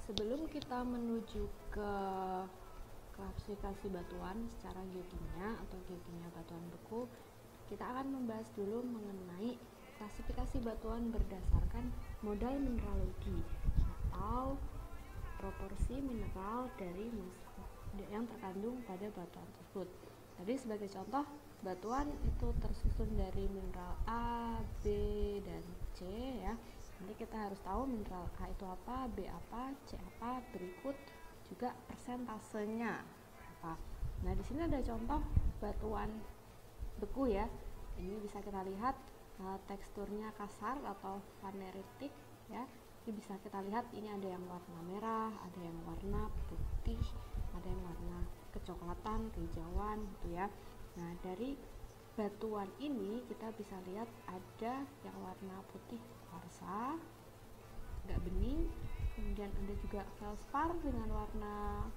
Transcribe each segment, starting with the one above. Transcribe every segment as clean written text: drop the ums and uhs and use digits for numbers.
Sebelum kita menuju ke klasifikasi batuan secara geokimia atau geokimia batuan beku, kita akan membahas dulu mengenai klasifikasi batuan berdasarkan modal mineralogi atau proporsi mineral dari yang terkandung pada batuan tersebut. Jadi sebagai contoh, batuan itu tersusun dari mineral A, B, dan C ya. Nanti kita harus tahu mineral A itu apa, B apa, C apa, berikut juga persentasenya apa. Nah, di sini ada contoh batuan beku ya. Ini bisa kita lihat teksturnya kasar atau faneritik ya. Ini bisa kita lihat, ini ada yang warna merah, ada yang warna putih, ada yang warna kecoklatan, kehijauan gitu ya. Nah, dari batuan ini kita bisa lihat ada yang warna putih kuarsa, agak bening, kemudian ada juga feldspar dengan warna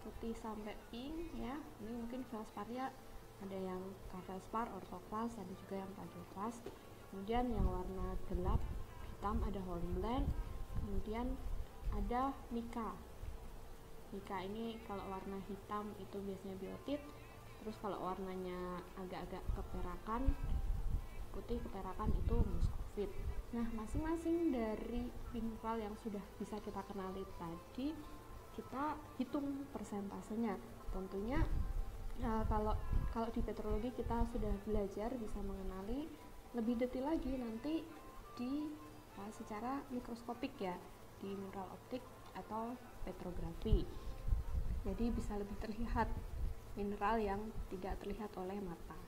putih sampai pink ya. Ini mungkin feldsparnya ada yang feldspar orthoklas, ada juga yang plagioklas. Kemudian yang warna gelap hitam ada hornblende, kemudian ada mica. Mica ini kalau warna hitam itu biasanya biotit, terus kalau warnanya agak-agak keperakan, putih keperakan itu muskovit. Nah, masing-masing dari mineral yang sudah bisa kita kenali tadi, kita hitung persentasenya. Tentunya kalau di petrologi kita sudah belajar bisa mengenali lebih detail lagi nanti di secara mikroskopik ya, di mineral optik atau petrografi. Jadi bisa lebih terlihat mineral yang tidak terlihat oleh mata.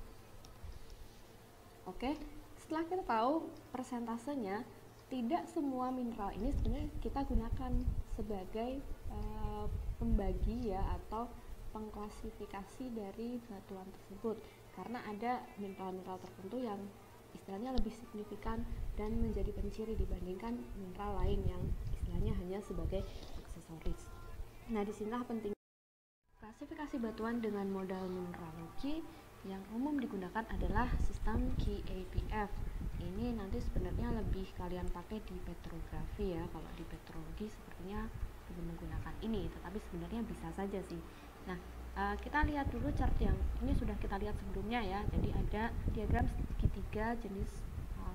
Oke, setelah kita tahu persentasenya, tidak semua mineral ini sebenarnya kita gunakan sebagai pembagi ya atau pengklasifikasi dari batuan tersebut, karena ada mineral-mineral tertentu yang istilahnya lebih signifikan dan menjadi penciri dibandingkan mineral lain yang istilahnya hanya sebagai aksesoris. Nah, disinilah penting klasifikasi batuan dengan modal mineralogi. Yang umum digunakan adalah sistem KAPF. Ini nanti sebenarnya lebih kalian pakai di petrografi ya. Kalau di petrologi sepertinya belum menggunakan ini, tetapi sebenarnya bisa saja sih. Nah, kita lihat dulu chart yang ini sudah kita lihat sebelumnya ya. Jadi ada diagram segitiga jenis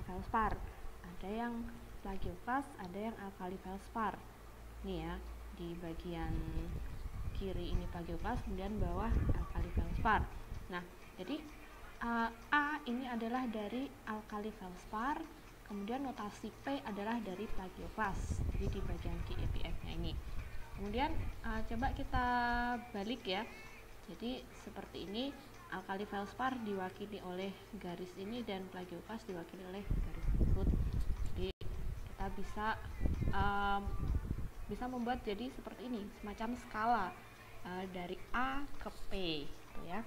feldspar. Ada yang plagioklas, ada yang alkali feldspar. Nih ya, di bagian kiri ini plagioklas, kemudian bawah alkali feldspar. Nah, jadi A ini adalah dari alkali feldspar, kemudian notasi P adalah dari plagioklas. Jadi di bagian KAPF-nya ini. Kemudian coba kita balik ya. Jadi seperti ini, alkali feldspar diwakili oleh garis ini dan plagioklas diwakili oleh garis tersebut. Jadi kita bisa membuat jadi seperti ini, semacam skala dari A ke P gitu ya.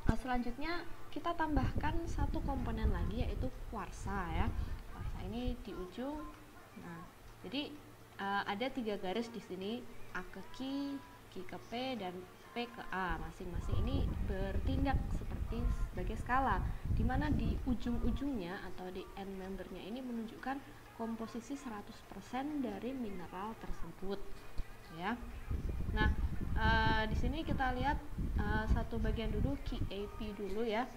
Selanjutnya kita tambahkan satu komponen lagi yaitu kuarsa ya. Kuarsa ini di ujung. Nah, jadi ada 3 garis di sini, A ke Q, Q ke P, dan P ke A. Masing-masing ini bertindak sebagai skala, di mana di ujung-ujungnya atau di end membernya ini menunjukkan komposisi 100% dari mineral tersebut ya. Nah, di sini kita lihat satu bagian dulu, KAP dulu ya.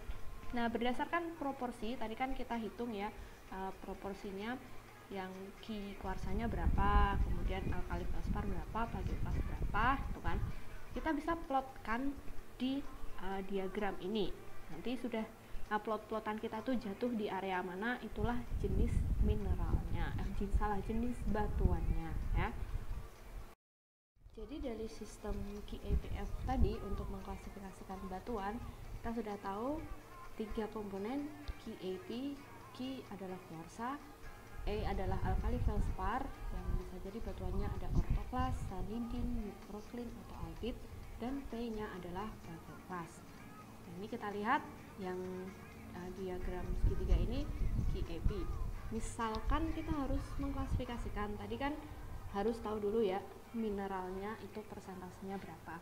Nah, berdasarkan proporsi tadi kan kita hitung ya, proporsinya yang Q kuarsanya berapa, kemudian alkali feldspar berapa, plagioklas berapa, gitu kan. Kita bisa plotkan di diagram ini. Nanti sudah plot-plotan kita tuh jatuh di area mana, itulah jenis mineralnya, jenis batuannya ya. Jadi dari sistem KAPF tadi untuk mengklasifikasikan batuan, kita sudah tahu 3 komponen KAP. Q adalah kuarsa, A adalah alkali feldspar yang bisa jadi batuannya ada orthoklas, sanidin, microcline atau albit, dan P-nya adalah plagioklas. Nah, ini kita lihat yang diagram segitiga ini KAP. Misalkan kita harus mengklasifikasikan, tadi kan harus tahu dulu ya mineralnya itu persentasenya berapa.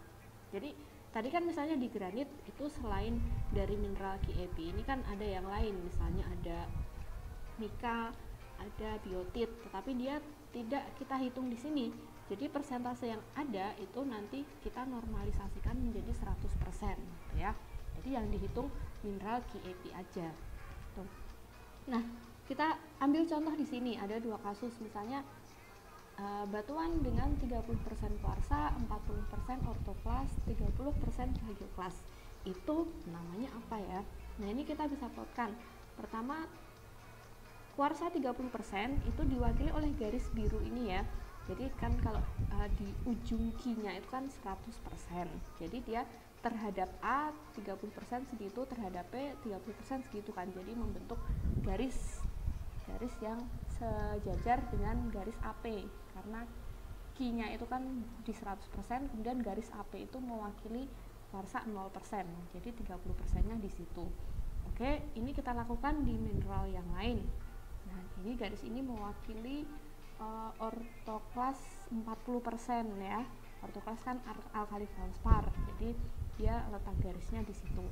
Jadi tadi kan misalnya di granit itu selain dari mineral KAP ini kan ada yang lain, misalnya ada mica, ada biotit, tetapi dia tidak kita hitung di sini Jadi persentase yang ada itu nanti kita normalisasikan menjadi 100% gitu ya. Jadi yang dihitung mineral KAP aja. Tuh. Nah, kita ambil contoh di sini ada 2 kasus, misalnya batuan dengan 30% kuarsa, 40% ortoklas, 30% plagioklas. Itu namanya apa ya? Nah, ini kita bisa plotkan. Pertama, kuarsa 30% itu diwakili oleh garis biru ini ya. Jadi kan kalau di ujung Q-nya itu kan 100%. Jadi dia terhadap A 30% segitu, terhadap P 30% segitu kan. Jadi membentuk garis yang sejajar dengan garis AP, karena Q-nya itu kan di 100%, kemudian garis AP itu mewakili kuarsa 0%. Jadi 30%-nya di situ. Oke, ini kita lakukan di mineral yang lain. Nah, ini garis ini mewakili ortoklas 40% ya. Ortoklas kan alkali feldspar, jadi dia letak garisnya di situ.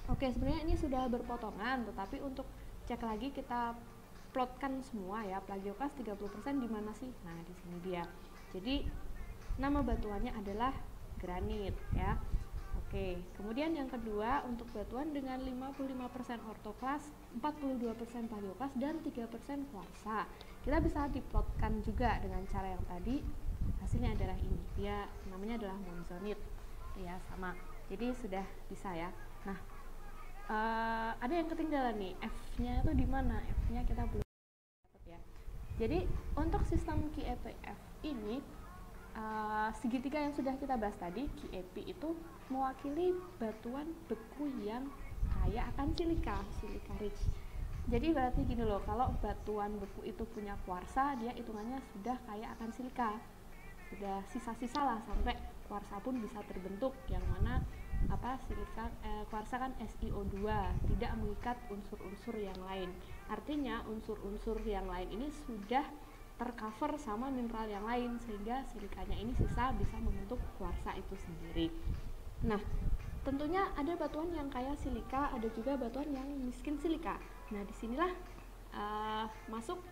Oke, sebenarnya ini sudah berpotongan, tetapi untuk cek lagi kita plotkan semua ya. Plagioklas 30% di mana sih? Nah, di sini dia. Jadi nama batuannya adalah granit ya. Oke, kemudian yang kedua untuk batuan dengan 55% ortoklas, 42% plagioklas, dan 3% kuarsa. Kita bisa diplotkan juga dengan cara yang tadi. Hasilnya adalah ini. Dia namanya adalah monzonit. Ya, sama. Jadi sudah bisa ya. Nah, ada yang ketinggalan nih. F-nya itu di mana? F-nya kita belum dapat ya. Jadi untuk sistem KEPF ini segitiga yang sudah kita bahas tadi, KEP itu mewakili batuan beku yang kaya akan silika rich. Jadi berarti gini loh, kalau batuan beku itu punya kuarsa, dia hitungannya sudah kaya akan silika. Sudah sisa-sisa lah sampai kuarsa pun bisa terbentuk, yang mana silika kuarsa kan SiO2, tidak mengikat unsur-unsur yang lain. Artinya unsur-unsur yang lain ini sudah tercover sama mineral yang lain, sehingga silikanya ini sisa bisa membentuk kuarsa itu sendiri. Nah, tentunya ada batuan yang kaya silika, ada juga batuan yang miskin silika. Nah, disinilah masuk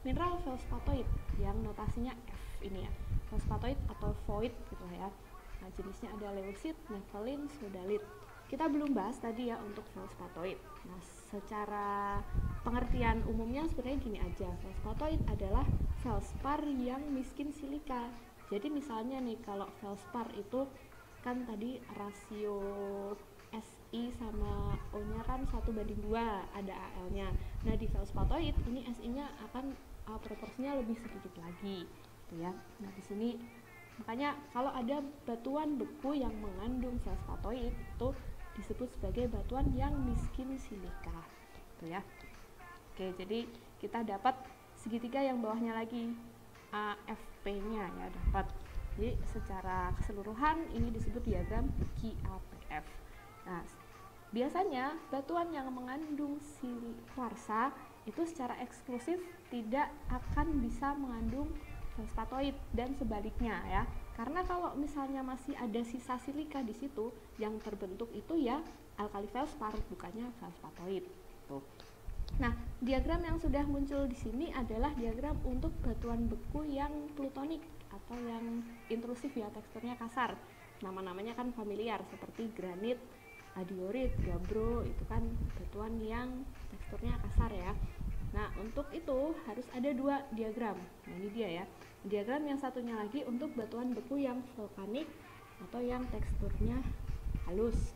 mineral feldspatoid yang notasinya F ini ya, feldspatoid atau void gitu ya. Nah, jenisnya ada leucit, nephelin, sodalit. Kita belum bahas tadi ya untuk feldspatoid. Nah, secara pengertian umumnya sebenarnya gini aja. Feldspatoid adalah feldspar yang miskin silika. Jadi misalnya nih, kalau feldspar itu kan tadi rasio Si sama O-nya kan 1:2, ada Al-nya. Nah, di feldspatoid ini Si-nya akan proporsinya lebih sedikit lagi, gitu ya. Nah, di sini makanya kalau ada batuan beku yang mengandung feldspatoid itu disebut sebagai batuan yang miskin silika, gitu ya. Oke, jadi kita dapat segitiga yang bawahnya lagi AFP-nya ya, dapat. Jadi secara keseluruhan ini disebut diagram KAPF. Nah, biasanya batuan yang mengandung kuarsa itu secara eksklusif tidak akan bisa mengandung feldspatoid dan sebaliknya ya. Karena kalau misalnya masih ada sisa silika di situ, yang terbentuk itu ya alkali feldspar, bukannya feldspatoid. Tuh. Nah, diagram yang sudah muncul di sini adalah diagram untuk batuan beku yang plutonik atau yang intrusif ya, teksturnya kasar. Nama-namanya kan familiar seperti granit, adiorit, gabbro, itu kan batuan yang teksturnya kasar ya. Nah, untuk itu harus ada 2 diagram. Nah, ini dia ya. Diagram yang satunya lagi untuk batuan beku yang vulkanik atau yang teksturnya halus.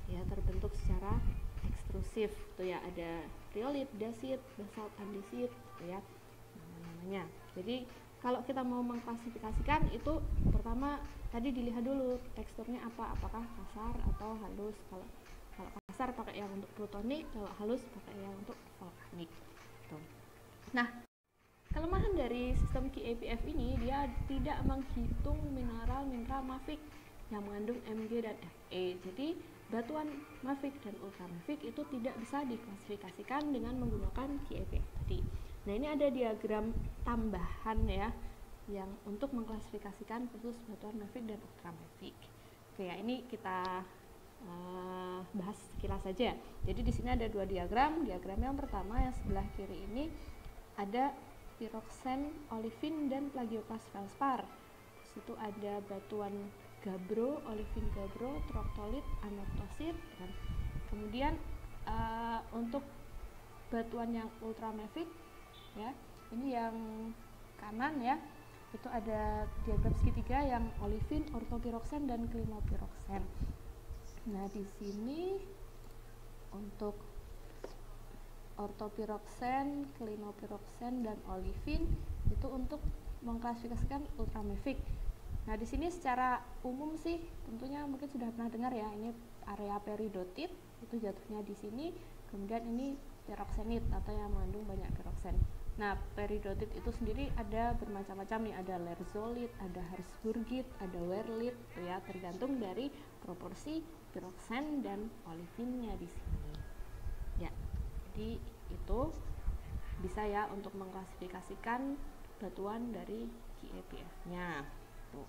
Ya, terbentuk secara ekstrusif. Tuh ya, ada riolit, dasit, basalt andesit, gitu ya nama-namanya. Jadi, kalau kita mau mengklasifikasikan itu pertama tadi dilihat dulu teksturnya apa, apakah kasar atau halus. Kalau kasar pakai yang untuk plutonik, kalau halus pakai yang untuk vulkanik. Tuh. Nah, kelemahan dari sistem KAPF ini, dia tidak menghitung mineral-mineral mafic yang mengandung Mg dan Fe. Jadi batuan mafic dan ultramafic itu tidak bisa diklasifikasikan dengan menggunakan KAPF tadi. Nah, ini ada diagram tambahan ya yang untuk mengklasifikasikan khusus batuan mafic dan ultramafic. Oke ya, ini kita bahas sekilas saja. Jadi di sini ada 2 diagram. Diagram yang pertama yang sebelah kiri ini ada piroksen, olivin, dan plagioklas feldspar. Di situ ada batuan gabbro, olivin gabbro, troktolit, anortosit. Dan kemudian untuk batuan yang ultramafic, ya, ini yang kanan ya, itu ada diagram segitiga yang olivin, ortopiroksen, dan klinopiroksen. Nah, di sini untuk ortopiroksen, klinopiroksen, dan olivin itu untuk mengklasifikasikan ultramafic. Nah, di sini secara umum sih tentunya mungkin sudah pernah dengar ya, ini area peridotit itu jatuhnya di sini, kemudian ini piroksenit atau yang mengandung banyak piroksen. Nah, peridotit itu sendiri ada bermacam-macam nih, ada lerzolit, ada harzburgit, ada werlit, ya, tergantung dari proporsi piroksen dan olivinnya di sini. Ya, jadi itu bisa ya untuk mengklasifikasikan batuan dari GAPF-nya. Tuh.